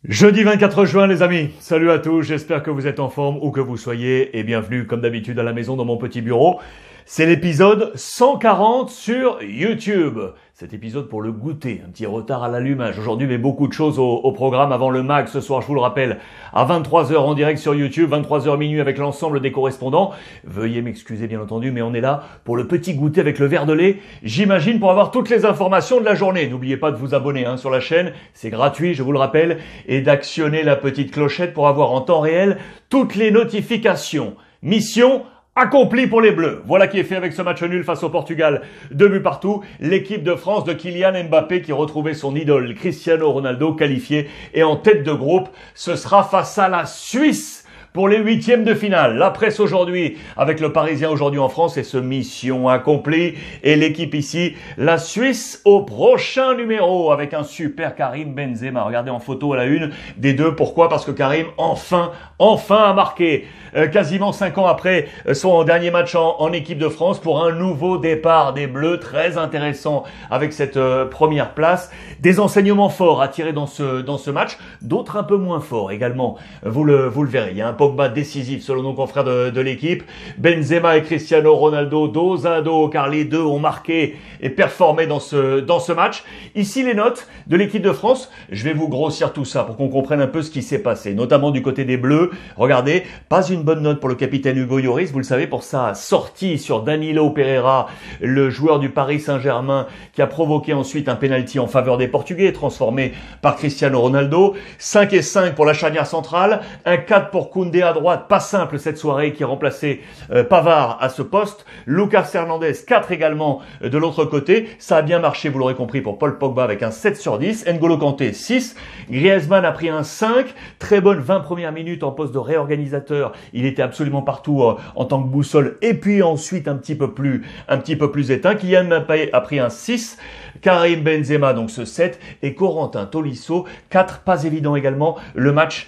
Jeudi 24 juin les amis, salut à tous, j'espère que vous êtes en forme où que vous soyez et bienvenue comme d'habitude à la maison dans mon petit bureau. C'est l'épisode 140 sur YouTube. Cet épisode pour le goûter, un petit retard à l'allumage aujourd'hui mais beaucoup de choses au programme avant le MAG ce soir, je vous le rappelle, à 23h en direct sur YouTube, 23h minuit avec l'ensemble des correspondants. Veuillez m'excuser bien entendu mais on est là pour le petit goûter avec le verre de lait, j'imagine pour avoir toutes les informations de la journée. N'oubliez pas de vous abonner sur la chaîne, c'est gratuit je vous le rappelle, et d'actionner la petite clochette pour avoir en temps réel toutes les notifications. Mission accompli pour les Bleus. Voilà qui est fait avec ce match nul face au Portugal. 2 buts partout. L'équipe de France de Kylian Mbappé qui retrouvait son idole Cristiano Ronaldo qualifié et en tête de groupe. Ce sera face à la Suisse pour les huitièmes de finale. La presse aujourd'hui avec le Parisien aujourd'hui en France et ce mission accomplie. Et l'équipe ici, la Suisse au prochain numéro avec un super Karim Benzema. Regardez en photo à la une des deux. Pourquoi? Parce que Karim enfin a marqué. Quasiment 5 ans après son dernier match en équipe de France pour un nouveau départ des Bleus, très intéressant avec cette première place. Des enseignements forts à tirer dans ce match, d'autres un peu moins forts également, vous le verrez. Il y a un Pogba décisif selon nos confrères de l'équipe. Benzema et Cristiano Ronaldo dos à dos car les deux ont marqué et performé dans ce match. Ici les notes de l'équipe de France, je vais vous grossir tout ça pour qu'on comprenne un peu ce qui s'est passé, notamment du côté des Bleus. Regardez, pas une bonne note pour le capitaine Hugo Lloris, vous le savez, pour sa sortie sur Danilo Pereira, le joueur du Paris Saint-Germain qui a provoqué ensuite un penalty en faveur des Portugais, transformé par Cristiano Ronaldo. 5 et 5 pour la charnière centrale, un 4 pour Koundé à droite, pas simple cette soirée qui a remplacé Pavard à ce poste. Lucas Hernandez, 4 également de l'autre côté. Ça a bien marché, vous l'aurez compris, pour Paul Pogba avec un 7 sur 10. N'Golo Kanté, 6. Griezmann a pris un 5. Très bonne 20 premières minutes en poste de réorganisateur. Il était absolument partout en tant que boussole. Et puis ensuite un petit peu plus éteint. Kylian Mbappé a pris un 6. Karim Benzema donc ce 7 et Corentin Tolisso 4. Pas évident également le match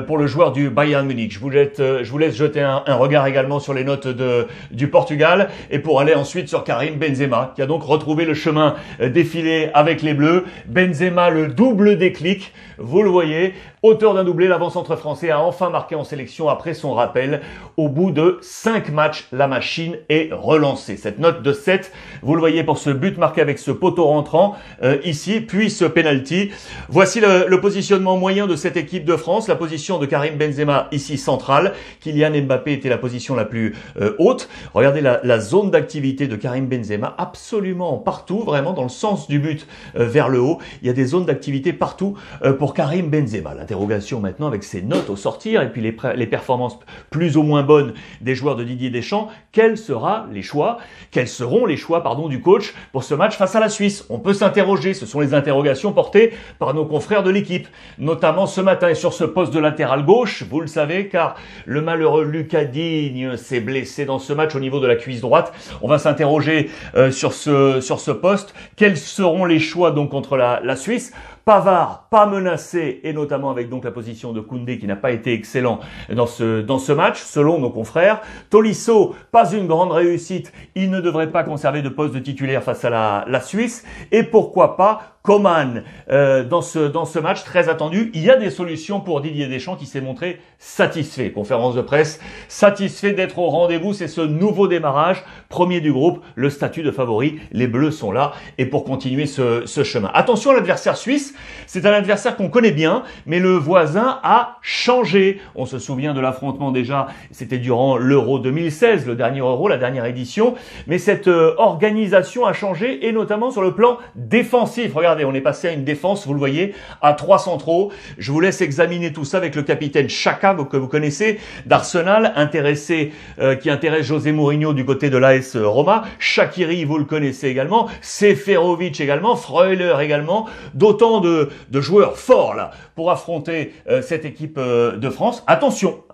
pour le joueur du Bayern Munich. Je vous laisse jeter un regard également sur les notes du Portugal et pour aller ensuite sur Karim Benzema qui a donc retrouvé le chemin défilé avec les Bleus. Benzema le double déclic, vous le voyez, auteur d'un doublé, l'avant-centre français a enfin marqué en sélection après son rappel. Au bout de 5 matchs, la machine est relancée. Cette note de 7, vous le voyez pour ce but marqué avec ce poteau rentrant ici, puis ce penalty. Voici le positionnement moyen de cette équipe de France. La position de Karim Benzema ici centrale. Kylian Mbappé était la position la plus haute. Regardez la zone d'activité de Karim Benzema, absolument partout, vraiment dans le sens du but vers le haut. Il y a des zones d'activité partout pour Karim Benzema. L'interrogation maintenant avec ses notes au sortir et puis les performances plus ou moins bonnes des joueurs de Didier Deschamps. Quels seront les choix du coach pour ce match face à la Suisse? On peut s'interroger, ce sont les interrogations portées par nos confrères de l'équipe, notamment ce matin et sur ce poste de latéral gauche, vous le savez, car le malheureux Lucas Digne s'est blessé dans ce match au niveau de la cuisse droite. On va s'interroger sur ce poste. Quels seront les choix donc contre la Suisse? Pavard, pas menacé, et notamment avec donc la position de Koundé qui n'a pas été excellent dans ce match, selon nos confrères. Tolisso, pas une grande réussite, il ne devrait pas conserver de poste de titulaire face à la Suisse. Et pourquoi pas Coman dans ce match très attendu. Il y a des solutions pour Didier Deschamps qui s'est montré satisfait. Conférence de presse, satisfait d'être au rendez-vous. C'est ce nouveau démarrage, premier du groupe, le statut de favori. Les Bleus sont là et pour continuer ce chemin. Attention à l'adversaire suisse, c'est un adversaire qu'on connaît bien, mais le voisin a changé. On se souvient de l'affrontement déjà, c'était durant l'Euro 2016, le dernier Euro, la dernière édition. Mais cette organisation a changé et notamment sur le plan défensif. Regardez, on est passé à une défense, vous le voyez, à 3 centraux. Je vous laisse examiner tout ça avec le capitaine Xhaka, que vous connaissez, d'Arsenal, qui intéresse José Mourinho du côté de l'AS Roma. Shaqiri, vous le connaissez également. Seferovic également. Freuler également. D'autant de joueurs forts là pour affronter cette équipe de France. Attention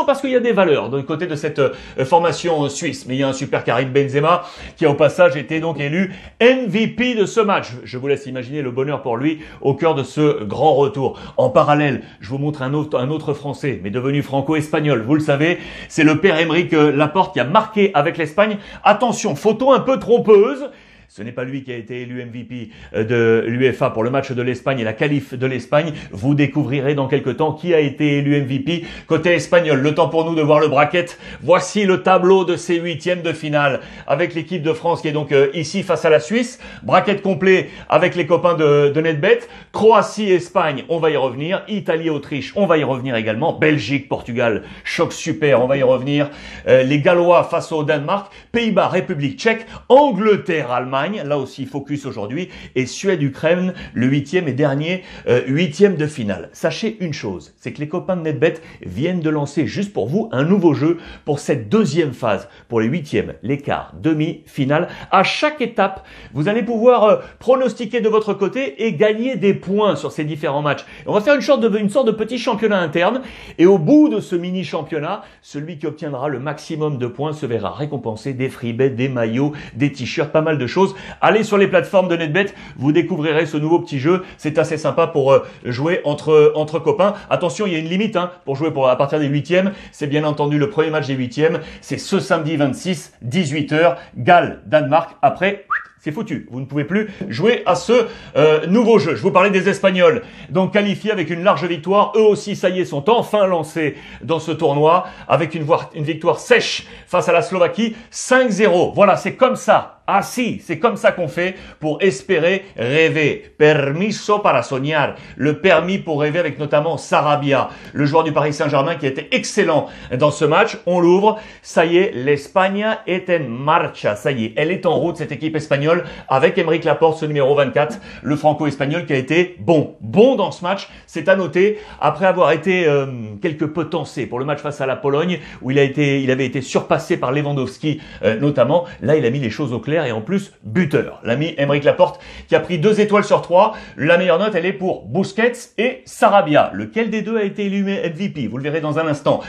parce qu'il y a des valeurs du côté de cette formation suisse. Mais il y a un super Karim Benzema qui a au passage été donc élu MVP de ce match. Je vous laisse imaginer le bonheur pour lui au cœur de ce grand retour. En parallèle, je vous montre un autre Français, mais devenu franco-espagnol. Vous le savez, c'est le père Aymeric Laporte qui a marqué avec l'Espagne. Attention, photo un peu trompeuse. Ce n'est pas lui qui a été élu MVP de l'UEFA pour le match de l'Espagne et la qualif de l'Espagne. Vous découvrirez dans quelques temps qui a été élu MVP côté espagnol. Le temps pour nous de voir le bracket. Voici le tableau de ces huitièmes de finale avec l'équipe de France qui est donc ici face à la Suisse. Bracket complet avec les copains de NetBet. Croatie, Espagne, on va y revenir. Italie, Autriche, on va y revenir également. Belgique, Portugal, choc super, on va y revenir. Les Gallois face au Danemark. Pays-Bas, République tchèque. Angleterre, Allemagne, là aussi focus aujourd'hui. Et Suède, Ukraine, le huitième et dernier huitième de finale. Sachez une chose, c'est que les copains de NetBet viennent de lancer juste pour vous un nouveau jeu pour cette deuxième phase, pour les huitièmes, les quarts, demi-finale. À chaque étape, vous allez pouvoir pronostiquer de votre côté et gagner des points sur ces différents matchs. Et on va faire une sorte de petit championnat interne et au bout de ce mini-championnat, celui qui obtiendra le maximum de points se verra récompensé des free bets, des maillots, des t-shirts, pas mal de choses. Allez sur les plateformes de NetBet, vous découvrirez ce nouveau petit jeu. C'est assez sympa pour jouer entre copains. Attention, il y a une limite pour jouer à partir des huitièmes. C'est bien entendu le premier match des huitièmes. C'est ce samedi 26, 18h, Galles, Danemark. Après, c'est foutu. Vous ne pouvez plus jouer à ce nouveau jeu. Je vous parlais des Espagnols, donc qualifiés avec une large victoire. Eux aussi, ça y est, sont enfin lancés dans ce tournoi avec une victoire sèche face à la Slovaquie, 5-0. Voilà, c'est comme ça. Ah si, c'est comme ça qu'on fait pour espérer rêver. Permiso para soñar. Le permis pour rêver avec notamment Sarabia, le joueur du Paris Saint-Germain qui a été excellent dans ce match. On l'ouvre. Ça y est, l'Espagne est en marcha. Ça y est, elle est en route, cette équipe espagnole, avec Aymeric Laporte, ce numéro 24, le franco-espagnol qui a été bon dans ce match. C'est à noter, après avoir été quelque peu tensé pour le match face à la Pologne, où il avait été surpassé par Lewandowski notamment. Là, il a mis les choses au clair. Et en plus, buteur. L'ami Aymeric Laporte qui a pris 2 étoiles sur 3. La meilleure note, elle est pour Busquets et Sarabia. Lequel des deux a été élu MVP? Vous le verrez dans un instant.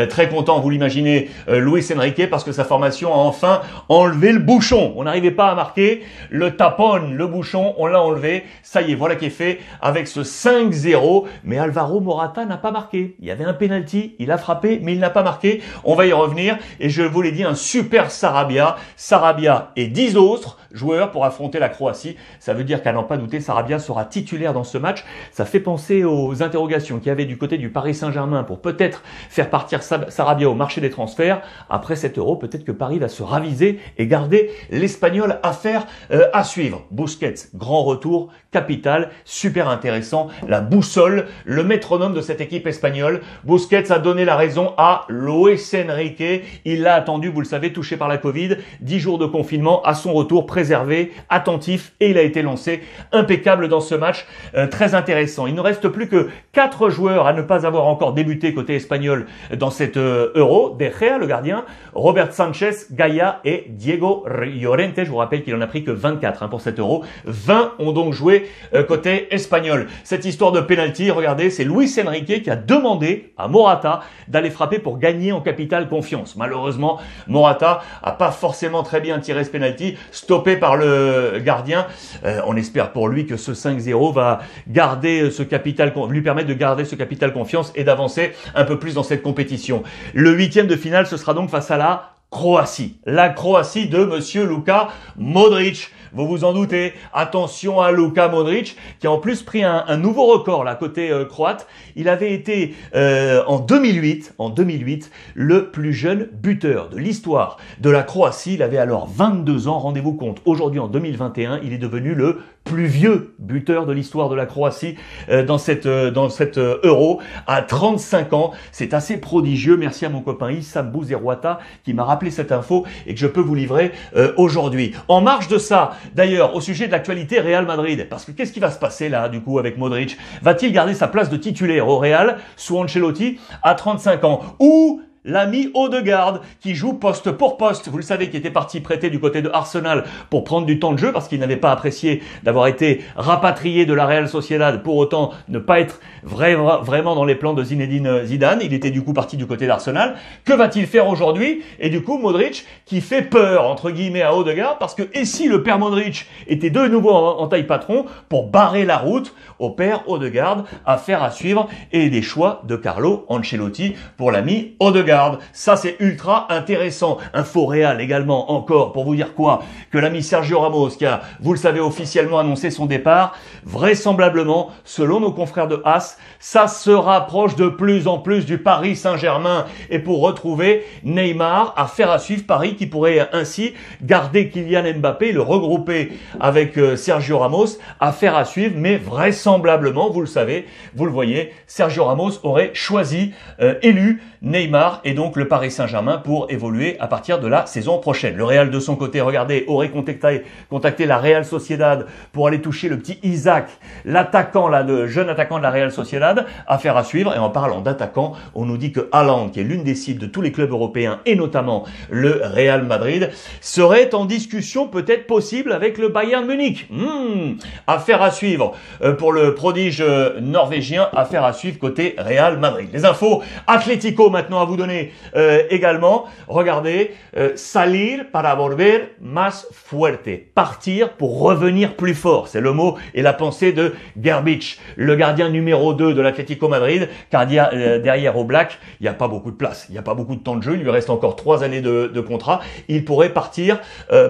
Très content, vous l'imaginez, Luis Enrique, parce que sa formation a enfin enlevé le bouchon. On n'arrivait pas à marquer. Le tapon, le bouchon, on l'a enlevé. Ça y est, voilà qui est fait avec ce 5-0. Mais Alvaro Morata n'a pas marqué. Il y avait un penalty, il a frappé, mais il n'a pas marqué. On va y revenir. Et je vous l'ai dit, un super Sarabia. Sarabia et 10 autres joueurs pour affronter la Croatie. Ça veut dire qu'à n'en pas douter, Sarabia sera titulaire dans ce match. Ça fait penser aux interrogations qu'il y avait du côté du Paris Saint-Germain pour peut-être faire partir Sarabia au marché des transferts. Après cet Euro, peut-être que Paris va se raviser et garder l'Espagnol à suivre. Busquets, grand retour, capital, super intéressant. La boussole, le métronome de cette équipe espagnole. Busquets a donné la raison à Luis Enrique. Il l'a attendu, vous le savez, touché par la Covid. 10 jours de confinement, à son retour, préservé, attentif, et il a été lancé impeccable dans ce match, très intéressant. Il ne reste plus que 4 joueurs à ne pas avoir encore débuté côté espagnol dans cet Euro. De Gea, le gardien, Robert Sanchez, Gaia et Diego Llorente. Je vous rappelle qu'il en a pris que 24 pour cet Euro. 20 ont donc joué côté espagnol. Cette histoire de penalty, regardez, c'est Luis Enrique qui a demandé à Morata d'aller frapper pour gagner en capitale confiance. Malheureusement, Morata a pas forcément très bien tiré ce penalty, stoppé par le gardien. On espère pour lui que ce 5-0 va garder lui permettre de garder ce capital confiance et d'avancer un peu plus dans cette compétition. Le huitième de finale, ce sera donc face à la Croatie. La Croatie de monsieur Luka Modric. Vous vous en doutez, attention à Luka Modric qui a en plus pris un nouveau record là côté croate. Il avait été en 2008 le plus jeune buteur de l'histoire de la Croatie. Il avait alors 22 ans, rendez-vous compte. Aujourd'hui en 2021, il est devenu le plus vieux buteur de l'histoire de la Croatie dans cette Euro à 35 ans. C'est assez prodigieux. Merci à mon copain Issa Bouzerouata qui m'a rappelé cette info et que je peux vous livrer aujourd'hui. En marge de ça, d'ailleurs, au sujet de l'actualité Real Madrid, parce que qu'est-ce qui va se passer là, du coup, avec Modric? Va-t-il garder sa place de titulaire au Real sous Ancelotti à 35 ans? Ou l'ami Odegaard qui joue poste pour poste, vous le savez, qui était parti prêter du côté de Arsenal pour prendre du temps de jeu parce qu'il n'avait pas apprécié d'avoir été rapatrié de la Real Sociedad, pour autant ne pas être vraiment dans les plans de Zinedine Zidane. Il était du coup parti du côté d'Arsenal. Que va-t-il faire aujourd'hui? Et du coup Modric qui fait peur entre guillemets à Odegaard, parce que et si le père Modric était de nouveau en taille patron pour barrer la route au père Odegaard? Affaire à suivre, et des choix de Carlo Ancelotti pour l'ami Odegaard. Odegaard. Ça, c'est ultra intéressant. Info réel également, encore, pour vous dire quoi? Que l'ami Sergio Ramos, qui a, vous le savez, officiellement annoncé son départ, vraisemblablement, selon nos confrères de AS, ça se rapproche de plus en plus du Paris Saint-Germain. Et pour retrouver Neymar, affaire à suivre, Paris qui pourrait ainsi garder Kylian Mbappé, le regrouper avec Sergio Ramos, affaire à suivre, mais vraisemblablement, vous le savez, vous le voyez, Sergio Ramos aurait choisi, élu Neymar et donc le Paris Saint-Germain pour évoluer à partir de la saison prochaine. Le Real de son côté, regardez, aurait contacté la Real Sociedad pour aller toucher le petit Isaac, l'attaquant là, le jeune attaquant de la Real Sociedad, affaire à suivre. Et en parlant d'attaquant, on nous dit que Haaland, qui est l'une des cibles de tous les clubs européens et notamment le Real Madrid, serait en discussion peut-être possible avec le Bayern Munich. Affaire à suivre pour le prodige norvégien, affaire à suivre côté Real Madrid. Les infos Atlético maintenant à vous donner également. Regardez, salir para volver más fuerte. Partir pour revenir plus fort. C'est le mot et la pensée de Gerbic, le gardien numéro 2 de l'Atlético Madrid, car derrière Oblak, il n'y a pas beaucoup de place. Il n'y a pas beaucoup de temps de jeu. Il lui reste encore 3 années de contrat. Il pourrait partir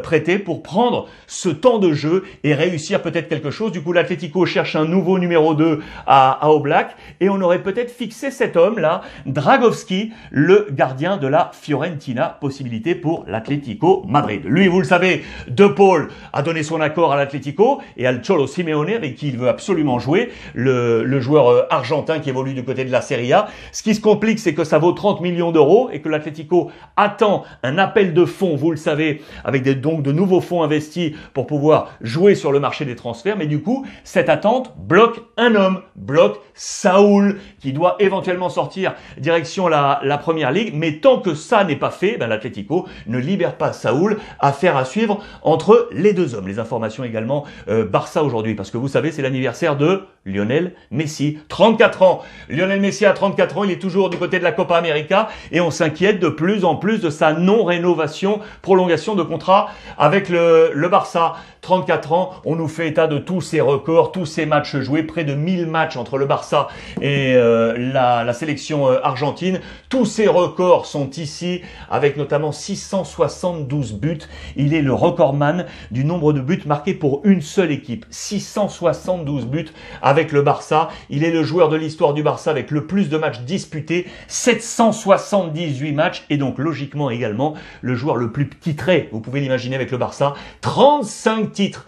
prêté pour prendre ce temps de jeu et réussir peut-être quelque chose. Du coup, l'Atlético cherche un nouveau numéro 2 à Oblak et on aurait peut-être fixé cet homme-là, Dragowski, le gardien de la Fiorentina, possibilité pour l'Atlético Madrid. Lui, vous le savez, De Paul a donné son accord à l'Atlético et al Cholo Simeone avec qui il veut absolument jouer, le joueur argentin qui évolue du côté de la Serie A. Ce qui se complique, c'est que ça vaut 30 millions d'euros et que l'Atlético attend un appel de fonds, vous le savez, avec donc de nouveaux fonds investis pour pouvoir jouer sur le marché des transferts. Mais du coup, cette attente bloque un homme, bloque Saúl, qui doit éventuellement sortir direction la Première Ligue. Mais tant que ça n'est pas fait, l'Atlético ne libère pas Saúl. Affaire à suivre entre les deux hommes. Les informations également Barça aujourd'hui, parce que vous savez, c'est l'anniversaire de Lionel Messi, 34 ans. Lionel Messi a 34 ans, il est toujours du côté de la Copa América et on s'inquiète de plus en plus de sa non-rénovation, prolongation de contrat avec le Barça. 34 ans, on nous fait état de tous ses records, tous ses matchs joués, près de 1000 matchs entre le Barça et la sélection argentine. Tous ces records sont ici, avec notamment 672 buts. Il est le recordman du nombre de buts marqués pour une seule équipe. 672 buts avec le Barça. Il est le joueur de l'histoire du Barça avec le plus de matchs disputés, 778 matchs, et donc logiquement également le joueur le plus titré, vous pouvez l'imaginer, avec le Barça. 35 titres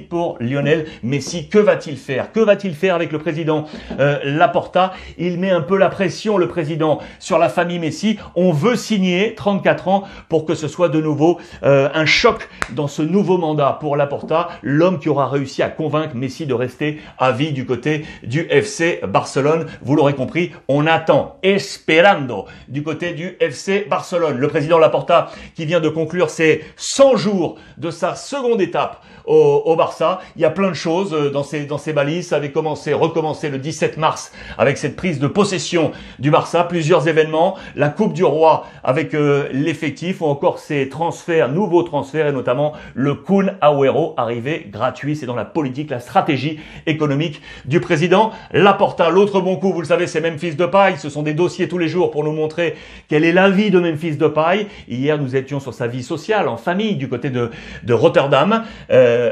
pour Lionel Messi. Que va-t-il faire? Que va-t-il faire avec le président Laporta? Il met un peu la pression, le président, sur la famille Messi. On veut signer 34 ans pour que ce soit de nouveau un choc dans ce nouveau mandat pour Laporta, l'homme qui aura réussi à convaincre Messi de rester à vie du côté du FC Barcelone. Vous l'aurez compris, on attend, esperando, du côté du FC Barcelone. Le président Laporta qui vient de conclure ses 100 jours de sa seconde étape au Barça. Il y a plein de choses dans ces balises. Ça avait recommencé le 17 mars avec cette prise de possession du Barça. Plusieurs événements, la Coupe du Roi avec l'effectif ou encore ces transferts, nouveaux transferts et notamment le Kun Agüero arrivé gratuit. C'est dans la politique, la stratégie économique du président Laporta. L'autre bon coup, vous le savez, c'est Memphis Depay. Ce sont des dossiers tous les jours pour nous montrer quelle est la vie de Memphis Depay. Hier, nous étions sur sa vie sociale en famille du côté de Rotterdam.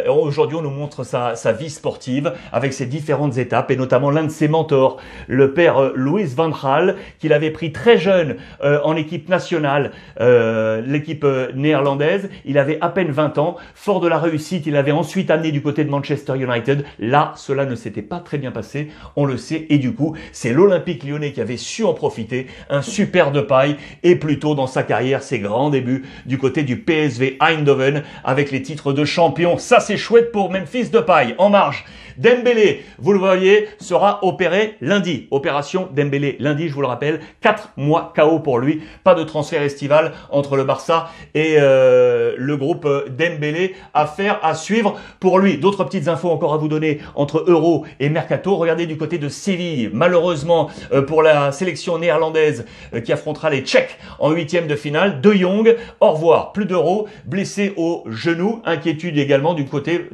Aujourd'hui, on nous montre sa vie sportive avec ses différentes étapes et notamment l'un de ses mentors, le père Louis van Gaal, qu'il avait pris très jeune en équipe nationale, l'équipe néerlandaise. Il avait à peine 20 ans. Fort de la réussite, il avait ensuite amené du côté de Manchester United. Là, cela ne s'était pas très bien passé, on le sait. Et du coup, c'est l'Olympique Lyonnais qui avait su en profiter. Un super Depay et plutôt dans sa carrière, ses grands débuts du côté du PSV Eindhoven avec les titres de champion. Ça, c'est chouette pour Memphis Depay. En marge, Dembélé, vous le voyez, sera opéré lundi. Opération Dembélé lundi, je vous le rappelle. 4 mois KO pour lui. Pas de transfert estival entre le Barça et le groupe Dembélé. Affaire à suivre pour lui. D'autres petites infos encore à vous donner entre Euro et Mercato. Regardez du côté de Séville. Malheureusement pour la sélection néerlandaise qui affrontera les Tchèques en 8e de finale. De Jong, au revoir. Plus d'Euro. Blessé au genou. Inquiétude également du côté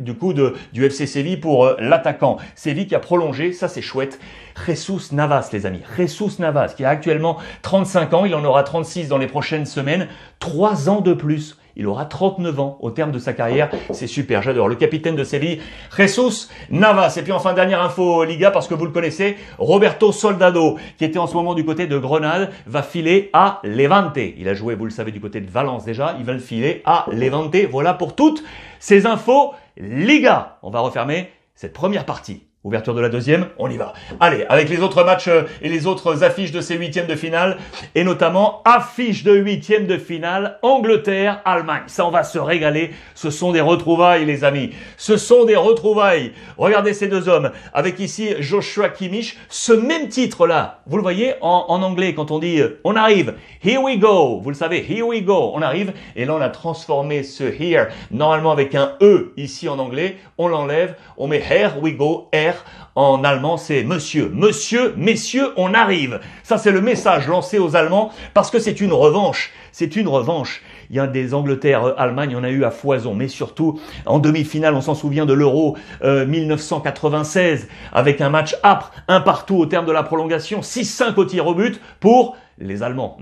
du FC Séville pour l'attaquant. Séville qui a prolongé, ça c'est chouette. Jesus Navas, les amis. Jesus Navas, qui a actuellement 35 ans. Il en aura 36 dans les prochaines semaines. 3 ans de plus. Il aura 39 ans au terme de sa carrière. C'est super, j'adore. Le capitaine de Séville, Jesus Navas. Et puis enfin, dernière info Liga, parce que vous le connaissez, Roberto Soldado, qui était en ce moment du côté de Grenade, va filer à Levante. Il a joué, vous le savez, du côté de Valence déjà. Il va le filer à Levante. Voilà pour toutes ces infos Liga. On va refermer cette première partie. Ouverture de la deuxième, on y va. Allez, avec les autres matchs et les autres affiches de ces huitièmes de finale, et notamment affiche de huitièmes de finale, Angleterre-Allemagne. Ça, on va se régaler. Ce sont des retrouvailles, les amis. Ce sont des retrouvailles. Regardez ces deux hommes, avec ici Joshua Kimmich. Ce même titre-là, vous le voyez en anglais, quand on dit « on arrive »,« here we go », vous le savez, « here we go », on arrive. Et là, on a transformé ce « here », normalement avec un « e » ici en anglais. On l'enlève, on met « here we go », « R ». En allemand, c'est monsieur. Monsieur, messieurs, on arrive. Ça, c'est le message lancé aux Allemands parce que c'est une revanche. C'est une revanche. Il y a des Angleterre-Allemagne, on a eu à foison. Mais surtout, en demi-finale, on s'en souvient de l'Euro 1996 avec un match âpre, un partout au terme de la prolongation, 6-5 au tir au but pour les Allemands.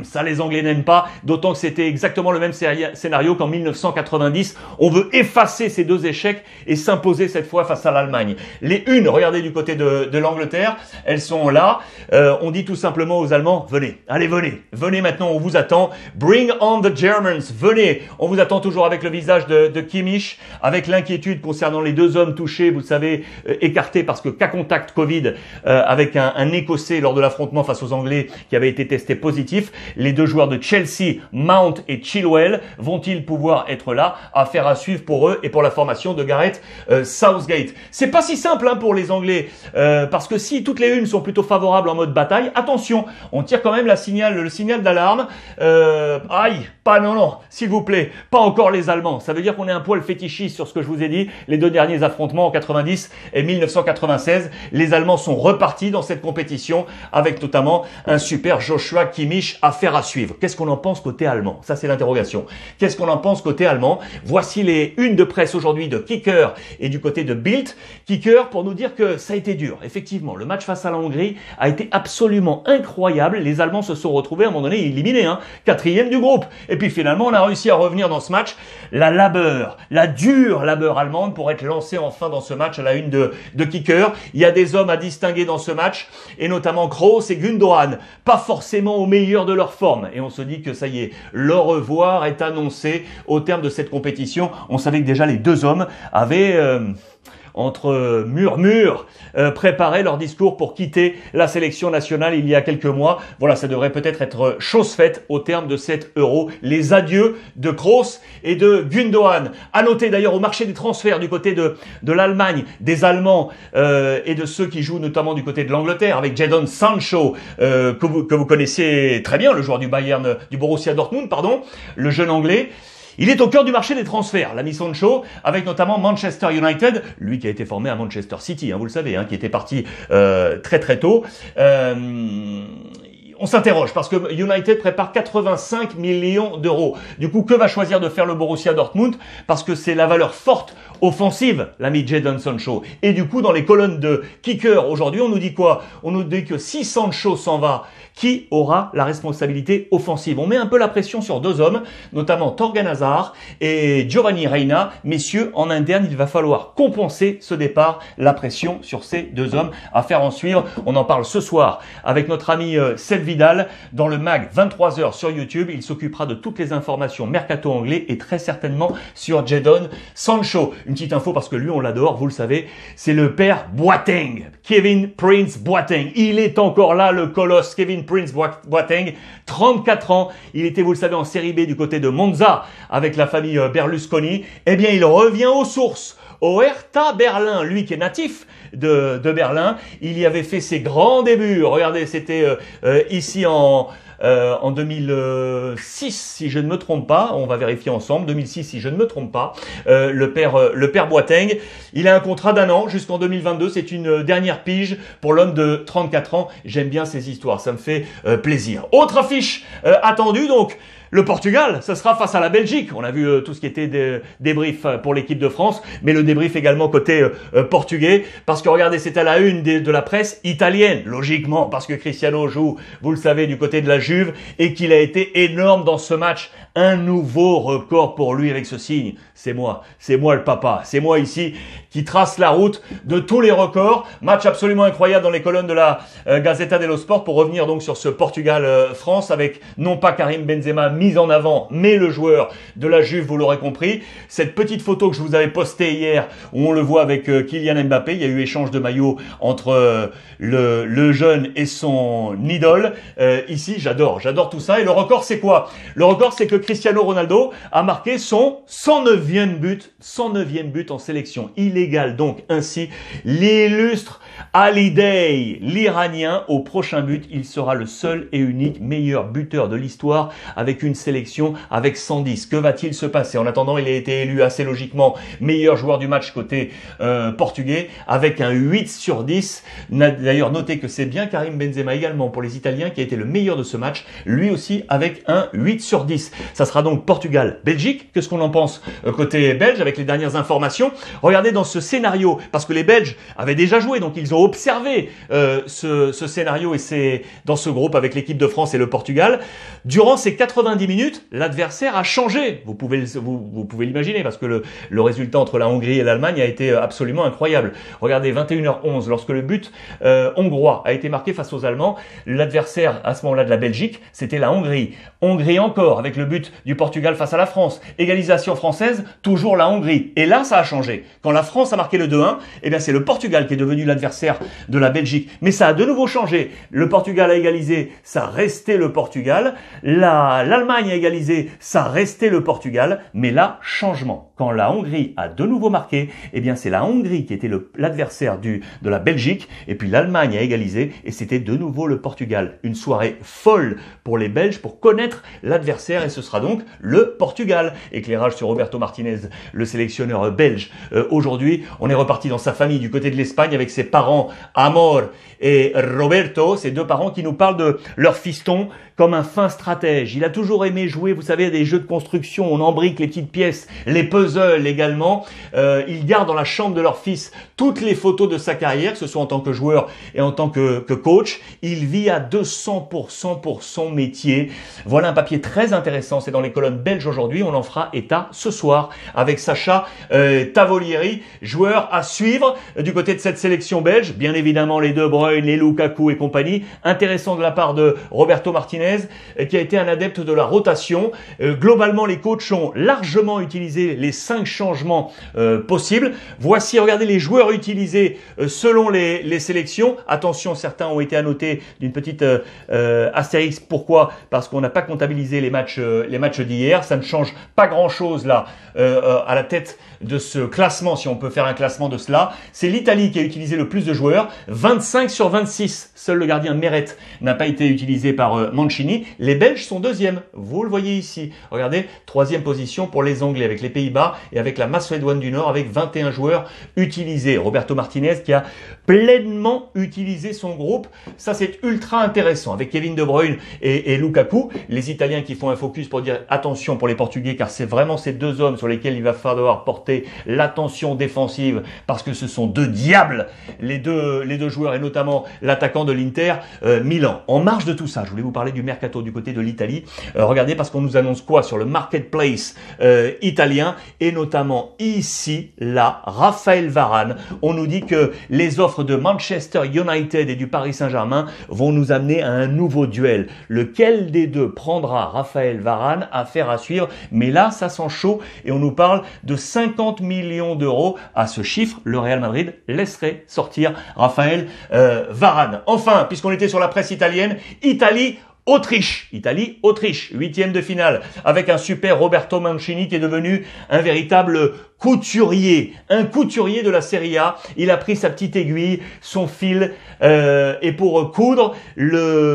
Ça, les Anglais n'aiment pas, d'autant que c'était exactement le même scénario qu'en 1990. On veut effacer ces deux échecs et s'imposer cette fois face à l'Allemagne. Les unes, regardez du côté de l'Angleterre, elles sont là. On dit tout simplement aux Allemands, venez, allez, venez. Venez maintenant, on vous attend. Bring on the Germans, venez. On vous attend toujours avec le visage de Kimmich, avec l'inquiétude concernant les deux hommes touchés, vous le savez, écartés parce que cas contact Covid avec un Écossais lors de l'affrontement face aux Anglais qui avait été testé positif. Les deux joueurs de Chelsea, Mount et Chilwell, vont-ils pouvoir être là? Affaire à suivre pour eux et pour la formation de Gareth Southgate. C'est pas si simple pour les Anglais parce que si toutes les unes sont plutôt favorables en mode bataille, attention, on tire quand même le signal d'alarme. Aïe, pas non, s'il vous plaît, pas encore les Allemands. Ça veut dire qu'on est un poil fétichiste sur ce que je vous ai dit. Les deux derniers affrontements en 90 et 1996, les Allemands sont repartis dans cette compétition avec notamment un super Joshua Kimmich, affaire à suivre. Qu'est-ce qu'on en pense côté allemand? Ça, c'est l'interrogation. Qu'est-ce qu'on en pense côté allemand? Voici les unes de presse aujourd'hui de Kicker et du côté de Bild. Kicker pour nous dire que ça a été dur. Effectivement, le match face à la Hongrie a été absolument incroyable. Les Allemands se sont retrouvés à un moment donné éliminés, quatrième du groupe. Et puis finalement, on a réussi à revenir dans ce match. La dure labeur allemande pour être lancée enfin dans ce match à la une de Kicker. Il y a des hommes à distinguer dans ce match et notamment Kroos et Gundogan. Pas forcément au meilleur de leur forme. Et on se dit que ça y est, le revoir est annoncé au terme de cette compétition. On savait que déjà les deux hommes avaient... entre murmures, préparer leur discours pour quitter la sélection nationale il y a quelques mois. Voilà, ça devrait peut-être être chose faite au terme de cet Euro. Les adieux de Kroos et de Gundogan. À noter d'ailleurs au marché des transferts du côté de l'Allemagne, des Allemands et de ceux qui jouent notamment du côté de l'Angleterre avec Jadon Sancho, que vous connaissez très bien, le joueur du Bayern, du Borussia Dortmund, pardon, le jeune Anglais. Il est au cœur du marché des transferts, l'ami Sancho, avec notamment Manchester United, lui qui a été formé à Manchester City, vous le savez, qui était parti très très tôt. On s'interroge parce que United prépare 85 millions d'euros. Du coup, que va choisir de faire le Borussia Dortmund? Parce que c'est la valeur forte offensive, l'ami Jadon Sancho. Et du coup, dans les colonnes de Kicker aujourd'hui, on nous dit quoi? On nous dit que si Sancho s'en va, qui aura la responsabilité offensive? On met un peu la pression sur deux hommes, notamment Thorgan Hazard et Giovanni Reina. Messieurs, en interne, il va falloir compenser ce départ, la pression sur ces deux hommes. Affaire en suivre. On en parle ce soir avec notre ami Seth Vidal dans le mag 23h sur YouTube. Il s'occupera de toutes les informations mercato anglais et très certainement sur Jadon Sancho. Une petite info parce que lui, on l'adore, vous le savez, c'est le père Boateng, Kevin Prince Boateng. Il est encore là, le colosse Kevin Prince Boateng, 34 ans. Il était, vous le savez, en série B du côté de Monza avec la famille Berlusconi. Eh bien, il revient aux sources, au Hertha Berlin, lui qui est natif de Berlin. Il y avait fait ses grands débuts. Regardez, c'était ici en 2006, si je ne me trompe pas, on va vérifier ensemble, 2006 si je ne me trompe pas, le père Boateng, il a un contrat d'1 an jusqu'en 2022, c'est une dernière pige pour l'homme de 34 ans, j'aime bien ces histoires, ça me fait plaisir. Autre affiche attendue donc, Le Portugal, ce sera face à la Belgique. On a vu tout ce qui était débrief pour l'équipe de France, mais le débrief également côté portugais. Parce que regardez, c'est à la une de la presse italienne, logiquement, parce que Cristiano joue, vous le savez, du côté de la Juve et qu'il a été énorme dans ce match. Un nouveau record pour lui avec ce signe. C'est moi le papa, c'est moi ici qui trace la route de tous les records. Match absolument incroyable dans les colonnes de la Gazzetta dello Sport pour revenir donc sur ce Portugal-France avec non pas Karim Benzema mis en avant, mais le joueur de la Juve, vous l'aurez compris. Cette petite photo que je vous avais postée hier où on le voit avec Kylian Mbappé, il y a eu échange de maillots entre le jeune et son idole. Ici, j'adore tout ça. Et le record, c'est quoi? Le record, c'est que Cristiano Ronaldo a marqué son 109e but en sélection. Il égale donc ainsi l'illustre Ali Day, l'Iranien. Au prochain but, il sera le seul et unique meilleur buteur de l'histoire avec une sélection avec 110. Que va-t-il se passer? En attendant, il a été élu assez logiquement meilleur joueur du match côté portugais avec un 8 sur 10. D'ailleurs, notez que c'est bien Karim Benzema également pour les Italiens qui a été le meilleur de ce match, lui aussi avec un 8 sur 10. Ça sera donc Portugal-Belgique. Qu'est-ce qu'on en pense côté belge avec les dernières informations? Regardez dans ce scénario, parce que les Belges avaient déjà joué, donc ils ont observé ce scénario et c'est dans ce groupe avec l'équipe de France et le Portugal. Durant ces 90 minutes, l'adversaire a changé. Vous pouvez l'imaginer parce que le résultat entre la Hongrie et l'Allemagne a été absolument incroyable. Regardez, 21h11, lorsque le but hongrois a été marqué face aux Allemands, l'adversaire à ce moment-là de la Belgique, c'était la Hongrie. Hongrie encore avec le but du Portugal face à la France. Égalisation française, toujours la Hongrie. Et là, ça a changé. Quand la France a marqué le 2-1, eh bien c'est le Portugal qui est devenu l'adversaire de la Belgique. Mais ça a de nouveau changé. Le Portugal a égalisé, ça restait le Portugal. L'Allemagne a égalisé, ça restait le Portugal. Mais là, changement. Quand la Hongrie a de nouveau marqué, eh bien c'est la Hongrie qui était l'adversaire de la Belgique. Et puis l'Allemagne a égalisé et c'était de nouveau le Portugal. Une soirée folle pour les Belges pour connaître l'adversaire et ce sera donc le Portugal. Éclairage sur Roberto Martinez, le sélectionneur belge. Aujourd'hui, on est reparti dans sa famille du côté de l'Espagne avec ses parents Amor et Roberto, ces deux parents qui nous parlent de leur fiston comme un fin stratège. Il a toujours aimé jouer, vous savez, à des jeux de construction, on embrique les petites pièces, les puzzles également. Il garde dans la chambre de leur fils toutes les photos de sa carrière, que ce soit en tant que joueur et en tant que coach. Il vit à 200% pour son métier. Voilà un papier très intéressant, c'est dans les colonnes belges aujourd'hui. On en fera état ce soir avec Sacha Tavolieri, joueur à suivre du côté de cette sélection belge. Bien évidemment, les De Bruyne, les Lukaku et compagnie. Intéressant de la part de Roberto Martinez, qui a été un adepte de la rotation. Globalement, les coachs ont largement utilisé les 5 changements possibles. Voici, regardez les joueurs utilisés selon les sélections. Attention, certains ont été annotés d'une petite astérix. Pourquoi? Parce qu'on n'a pas comptabilisé les matchs d'hier. Ça ne change pas grand-chose là à la tête de ce classement, si on peut faire un classement de cela. C'est l'Italie qui a utilisé le plus de joueurs, 25 sur 26. Seul le gardien Meret n'a pas été utilisé par Mancini. Les Belges sont deuxièmes, vous le voyez ici. Regardez, 3e position pour les Anglais avec les Pays-Bas et avec la Macédoine du Nord avec 21 joueurs utilisés. Roberto Martinez qui a pleinement utilisé son groupe. Ça, c'est ultra intéressant avec Kevin De Bruyne et Lukaku. Les Italiens qui font un focus pour dire attention pour les Portugais car c'est vraiment ces deux hommes sur lesquels il va falloir porter l'attention défensive parce que ce sont deux diables, les deux joueurs et notamment l'attaquant de l'Inter Milan. En marge de tout ça, je voulais vous parler du mercato du côté de l'Italie. Regardez parce qu'on nous annonce quoi sur le marketplace italien et notamment ici, là, Raphaël Varane. On nous dit que les offres de Manchester United et du Paris Saint-Germain vont nous amener à un nouveau duel. Lequel des deux prendra Raphaël Varane? Affaire à suivre. Mais là, ça sent chaud et on nous parle de 50 millions d'euros. À ce chiffre, le Real Madrid laisserait sortir Raphaël Varane. Enfin, puisqu'on était sur la presse italienne, Italie-Autriche, 8e de finale, avec un super Roberto Mancini qui est devenu un véritable couturier, un couturier de la Serie A. Il a pris sa petite aiguille, son fil, et pour coudre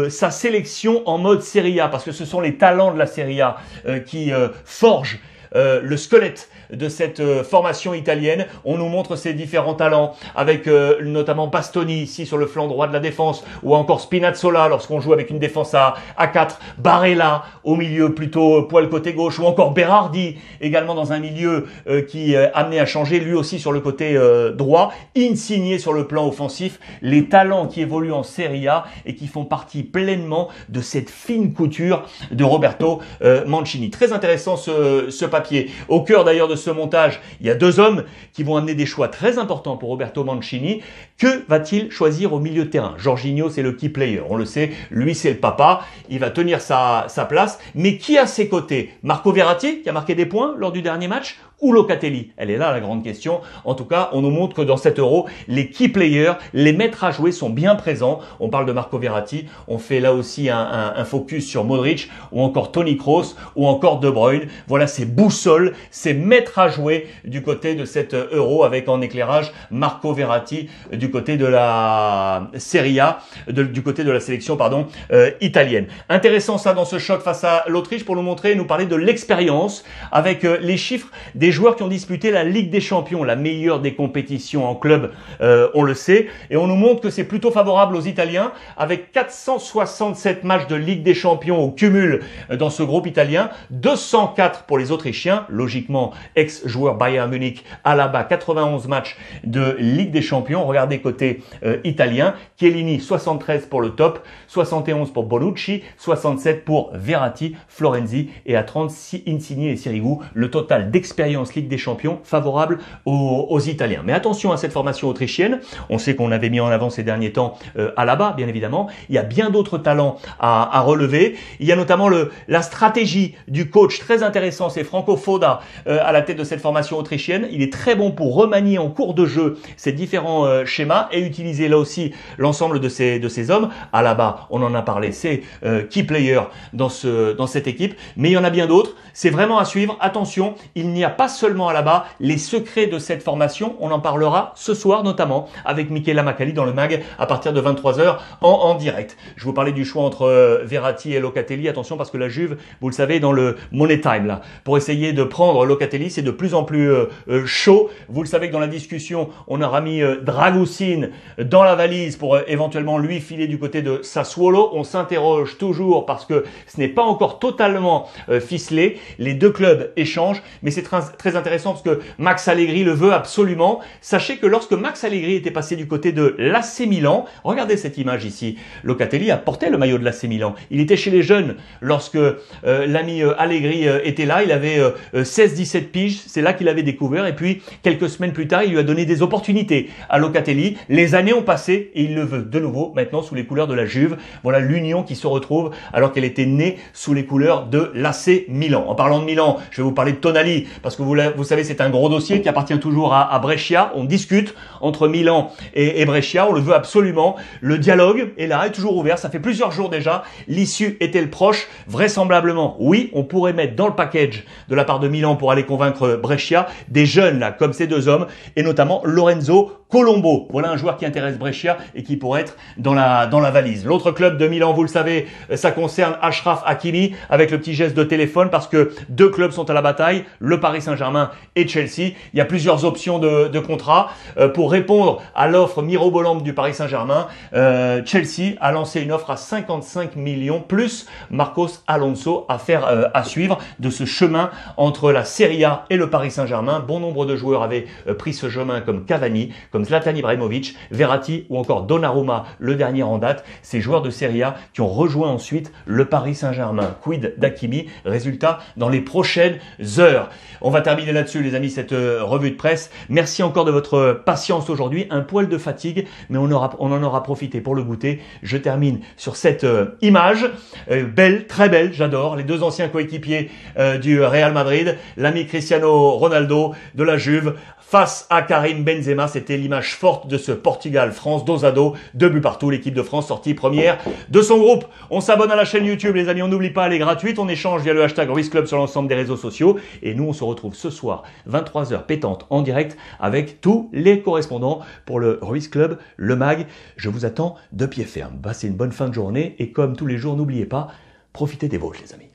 sa sélection en mode Serie A, parce que ce sont les talents de la Serie A qui forgent le squelette de cette formation italienne. On nous montre ses différents talents avec notamment Bastoni ici sur le flanc droit de la défense, ou encore Spinazzola lorsqu'on joue avec une défense à 4, Barella au milieu plutôt poil côté gauche, ou encore Berardi également dans un milieu qui amené à changer lui aussi sur le côté droit, Insigne sur le plan offensif, les talents qui évoluent en Serie A et qui font partie pleinement de cette fine couture de Roberto Mancini. Très intéressant ce papier. Au cœur d'ailleurs de ce montage, il y a deux hommes qui vont amener des choix très importants pour Roberto Mancini. Que va-t-il choisir au milieu de terrain? Jorginho, c'est le key player, on le sait, lui c'est le papa, il va tenir sa place, mais qui à ses côtés? Marco Verratti, qui a marqué des points lors du dernier match, ou Locatelli? Elle est là la grande question. En tout cas, on nous montre que dans cet Euro, les key players, les maîtres à jouer sont bien présents. On parle de Marco Verratti, on fait là aussi un focus sur Modric, ou encore Toni Kroos, ou encore De Bruyne. Voilà ces boussoles, ces maîtres à jouer du côté de cet Euro, avec en éclairage Marco Verratti du côté de la Serie A, du côté de la sélection italienne. Intéressant ça dans ce choc face à l'Autriche pour nous montrer et nous parler de l'expérience avec les chiffres des joueurs qui ont disputé la Ligue des Champions, la meilleure des compétitions en club, on le sait, et on nous montre que c'est plutôt favorable aux Italiens avec 467 matchs de Ligue des Champions au cumul dans ce groupe italien, 204 pour les Autrichiens, logiquement ex-joueur Bayern Munich, Alaba 91 matchs de Ligue des Champions. Regardez côté italien, Chiellini 73 pour le top, 71 pour Bonucci, 67 pour Verratti, Florenzi et à 36 Insigne et Sirigu. Le total d'expérience Ligue des Champions favorable aux Italiens. Mais attention à cette formation autrichienne. On sait qu'on avait mis en avant ces derniers temps Alaba, bien évidemment. Il y a bien d'autres talents à relever. Il y a notamment la stratégie du coach très intéressant, c'est Franco Foda à la tête de cette formation autrichienne. Il est très bon pour remanier en cours de jeu ces différents schémas et utiliser là aussi l'ensemble de ces hommes. Alaba, on en a parlé, c'est key player dans cette équipe, mais il y en a bien d'autres. C'est vraiment à suivre. Attention, il n'y a pas seulement Alaba. Les secrets de cette formation, on en parlera ce soir notamment avec Michela Macali dans le mag à partir de 23h en direct. Je vous parlais du choix entre Verratti et Locatelli. Attention parce que la Juve, vous le savez, dans le Money Time là, pour essayer de prendre Locatelli, c'est de plus en plus chaud. Vous le savez que dans la discussion, on aura mis Dragusin dans la valise pour éventuellement lui filer du côté de Sassuolo. On s'interroge toujours parce que ce n'est pas encore totalement ficelé. Les deux clubs échangent, mais c'est très intéressant parce que Max Allegri le veut absolument. Sachez que lorsque Max Allegri était passé du côté de l'AC Milan, regardez cette image ici, Locatelli a porté le maillot de l'AC Milan. Il était chez les jeunes lorsque l'ami Allegri était là. Il avait 16-17 piges, c'est là qu'il avait découvert. Et puis, quelques semaines plus tard, il lui a donné des opportunités à Locatelli. Les années ont passé et il le veut de nouveau maintenant sous les couleurs de la Juve. Voilà l'union qui se retrouve alors qu'elle était née sous les couleurs de l'AC Milan. En parlant de Milan, je vais vous parler de Tonali parce que vous savez, c'est un gros dossier qui appartient toujours à Brescia. On discute entre Milan et Brescia. On le veut absolument. Le dialogue est là, est toujours ouvert. Ça fait plusieurs jours déjà. L'issue est-elle proche? Vraisemblablement, oui. On pourrait mettre dans le package de la part de Milan pour aller convaincre Brescia des jeunes là, comme ces deux hommes, et notamment Lorenzo Colombo. Voilà un joueur qui intéresse Brescia et qui pourrait être dans la valise. L'autre club de Milan, vous le savez, ça concerne Achraf Hakimi avec le petit geste de téléphone parce que deux clubs sont à la bataille, le Paris Saint-Germain et Chelsea. Il y a plusieurs options de contrat. Pour répondre à l'offre mirobolante du Paris Saint-Germain, Chelsea a lancé une offre à 55 millions plus Marcos Alonso à suivre de ce chemin entre la Serie A et le Paris Saint-Germain. Bon nombre de joueurs avaient pris ce chemin comme Cavani, comme Zlatan Ibrahimovic, Verratti ou encore Donnarumma, le dernier en date. Ces joueurs de Serie A qui ont rejoint ensuite le Paris Saint-Germain. Quid d'Hakimi? Résultat dans les prochaines heures. On va terminer là-dessus les amis cette revue de presse. Merci encore de votre patience aujourd'hui. Un poil de fatigue, mais on en aura profité pour le goûter. Je termine sur cette image. Belle, très belle, j'adore. Les deux anciens coéquipiers du Real Madrid, l'ami Cristiano Ronaldo de la Juve face à Karim Benzema. C'était l'image forte de ce Portugal-France, dos à dos, 2 buts partout. L'équipe de France sortie première de son groupe. On s'abonne à la chaîne YouTube, les amis. On n'oublie pas, elle est gratuite. On échange via le hashtag RuizClub sur l'ensemble des réseaux sociaux. Et nous, on se retrouve ce soir, 23h pétante, en direct, avec tous les correspondants pour le Ruiz Club, le mag. Je vous attends de pied ferme. Passez une bonne fin de journée. Et comme tous les jours, n'oubliez pas, profitez des vôtres, les amis.